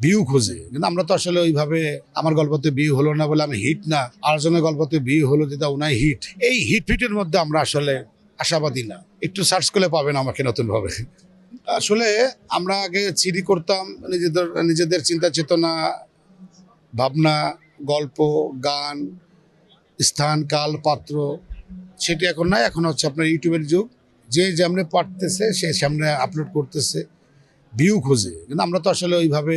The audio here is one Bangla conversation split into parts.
ভিউ খোঁজে, কিন্তু আমরা তো আসলে ওইভাবে আমার গল্পতে ভিউ হলো না বলে আমি হিট না, আরেকজনের গল্পতে ভিউ হলো যেটা ওনাই হিট, এই হিট ফিটের মধ্যে আমরা আসলে আশাবাদী না। একটু সার্চ করলে পাবেন আমাকে নতুন ভাবে। আসলে আমরা আগে সিডি করতাম, নিজেদের চিন্তা চেতনা, ভাবনা, গল্প, গান, স্থান, কাল, পাত্র, সেটি এখন নাই। এখন হচ্ছে আপনার ইউটিউবের যুগ, যে যেমনি পারতেছে সে সামনে আপলোড করতেছে, ভিউ খোঁজে, কিন্তু আমরা তো আসলে ওইভাবে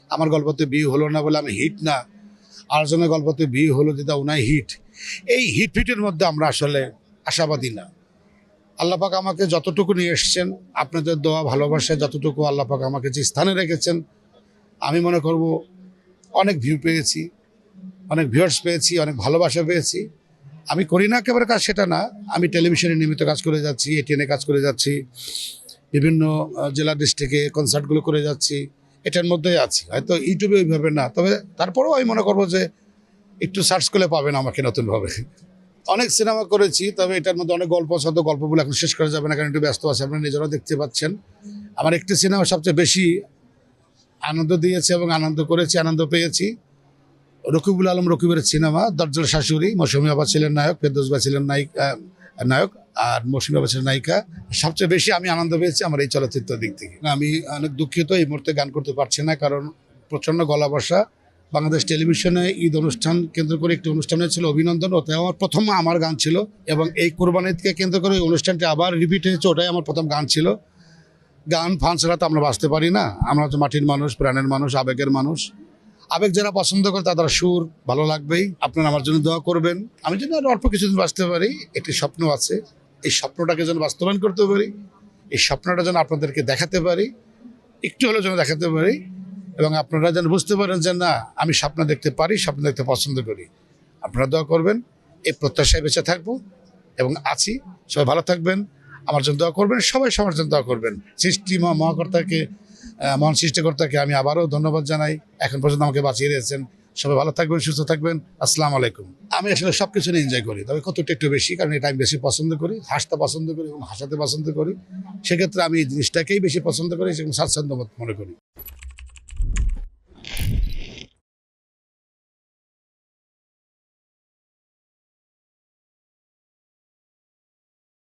আমার গল্পতে ভিউ হলো না বলে আমি হিট না, আরেকজনের গল্পতে ভিউ হলো যেটা ওনাই হিট, এই হিট ফিটের মধ্যে আমরা আসলে আশাবাদী না। আল্লাহ পাক আমাকে যতটুকু নিয়ে এসছেন, আপনাদের দোয়া ভালোবাসায় যতটুকু আল্লাহ পাক আমাকে যে স্থানে রেখেছেন, আমি মনে করব অনেক ভিউ পেয়েছি, অনেক ভিউয়ার্স পেয়েছি, অনেক ভালোবাসা পেয়েছি। আমি করি না একেবারে কাজ সেটা না, আমি টেলিভিশনে নিয়মিত কাজ করে যাচ্ছি, এটিএনে কাজ করে যাচ্ছি, বিভিন্ন জেলা ডিস্ট্রিক্টে কনসার্টগুলো করে যাচ্ছি, এটার মধ্যেই আছি। হয়তো ইউটিউবে ওইভাবে না, তবে তারপরেও আমি মনে করবো যে একটু সার্চ করলে পাবেন আমাকে নতুনভাবে। অনেক সিনেমা করেছি, তবে এটার মধ্যে অনেক গল্প আছে, তো গল্পগুলো এখন শেষ করা যাবে না, কারণ একটু ব্যস্ত আছে, আপনারা নিজেরাও দেখতে পাচ্ছেন। আমার একটি সিনেমা সবচেয়ে বেশি আনন্দ দিয়েছে এবং আনন্দ করেছি, আনন্দ পেয়েছি, রকিবুল আলম রকিবের সিনেমা দরজাল শাশুড়ি। মৌসুমী আবা ছিলেন নায়ক, ফেরদৌস ভাই ছিলেন নায়ক, আর মৌসুমী আবা ছিলেন নায়িকা। সবচেয়ে বেশি আমি আনন্দ পেয়েছি আমার এই চলচ্চিত্রের দিক থেকে। আমি অনেক দুঃখিত এই মুহূর্তে গান করতে পারছি না, কারণ প্রচণ্ড গলা বসা। বাংলাদেশ টেলিভিশনে ঈদ অনুষ্ঠান কেন্দ্র করে একটি অনুষ্ঠান হয়েছিল অভিনন্দন, ওতে আমার প্রথম আমার গান ছিল, এবং এই কোরবানিকে কেন্দ্র করে ওই অনুষ্ঠানটি আবার রিপিট হয়েছে, ওটাই আমার প্রথম গান ছিল। গান ফান ছাড়া তো আমরা বাঁচতে পারি না, আমরা হচ্ছে মাটির মানুষ, প্রাণের মানুষ, আবেগের মানুষ। আবেগ যারা পছন্দ করে তাদের সুর ভালো লাগবেই। আপনারা আমার জন্য দোয়া করবেন, আমি যেন আর অল্প কিছুদিন বাঁচতে পারি। একটি স্বপ্ন আছে, এই স্বপ্নটাকে যেন বাস্তবায়ন করতে পারি, এই স্বপ্নটা যেন আপনাদেরকে দেখাতে পারি, একটু হলেও যেন দেখাতে পারি, এবং আপনারা যেন বুঝতে পারেন যে না, আমি স্বপ্ন দেখতে পারি, স্বপ্ন দেখতে পছন্দ করি। আপনারা দোয়া করবেন, এই প্রত্যাশায় বেঁচে থাকবো এবং আছি। সবাই ভালো থাকবেন, আমার জন্য দোয়া করবেন, সবাই সবার জন্য দোয়া করবেন। সৃষ্টি মহান সৃষ্টিকর্তাকে আমি আবারও ধন্যবাদ জানাই, এখন পর্যন্ত আমাকে বাঁচিয়ে দিয়েছেন। সবাই ভালো থাকবেন, সুস্থ থাকবেন। আসসালামু আলাইকুম। আমি আসলে সব কিছু নিয়ে এনজয় করি, তবে কতটা একটু বেশি, কারণ এটা আমি বেশি পছন্দ করি, হাসতে পছন্দ করি এবং হাসাতে পছন্দ করি। সেক্ষেত্রে আমি এই জিনিসটাকেই বেশি পছন্দ করি এবং স্বাচ্ছন্দ্য মনে করি।